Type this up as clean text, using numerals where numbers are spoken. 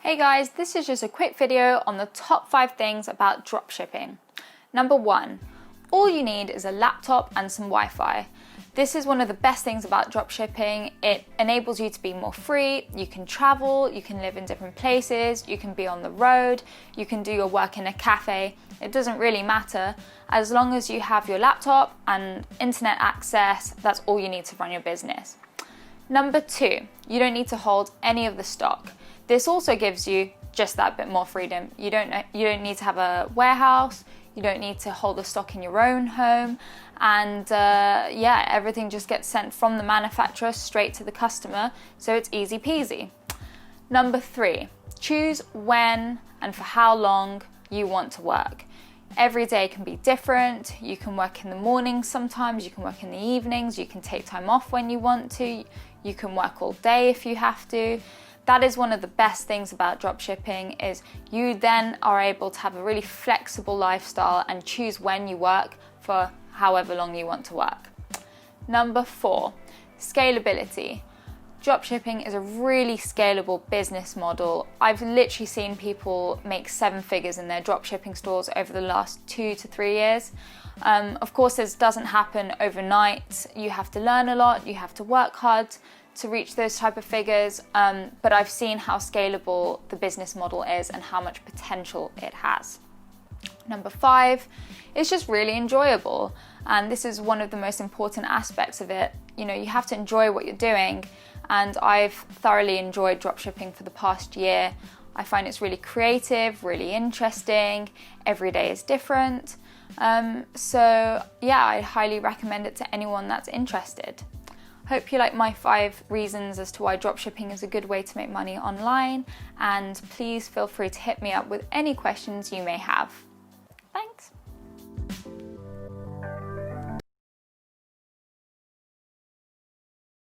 Hey guys, this is just a quick video on the top 5 things about dropshipping. Number 1, all you need is a laptop and some Wi-Fi. This is one of the best things about dropshipping. It enables you to be more free, you can travel, you can live in different places, you can be on the road, you can do your work in a cafe. It doesn't really matter. As long as you have your laptop and internet access, that's all you need to run your business. Number 2, you don't need to hold any of the stock. This also gives you just that bit more freedom. You don't need to have a warehouse, you don't need to hold the stock in your own home, and everything just gets sent from the manufacturer straight to the customer, so it's easy peasy. Number 3, choose when and for how long you want to work. Every day can be different. You can work in the mornings sometimes, you can work in the evenings, you can take time off when you want to, you can work all day if you have to. That is one of the best things about dropshipping, is you then are able to have a really flexible lifestyle and choose when you work for however long you want to work. Number 4, scalability. Dropshipping is a really scalable business model. I've literally seen people make 7 figures in their dropshipping stores over the last 2 to 3 years. Of course, this doesn't happen overnight. You have to learn a lot, you have to work hard to reach those type of figures, but I've seen how scalable the business model is and how much potential it has. Number 5, it's just really enjoyable, and this is one of the most important aspects of it. You know, you have to enjoy what you're doing, and I've thoroughly enjoyed dropshipping for the past year. I find it's really creative, really interesting, every day is different. I highly recommend it to anyone that's interested. Hope you like my 5 reasons as to why dropshipping is a good way to make money online, and please feel free to hit me up with any questions you may have.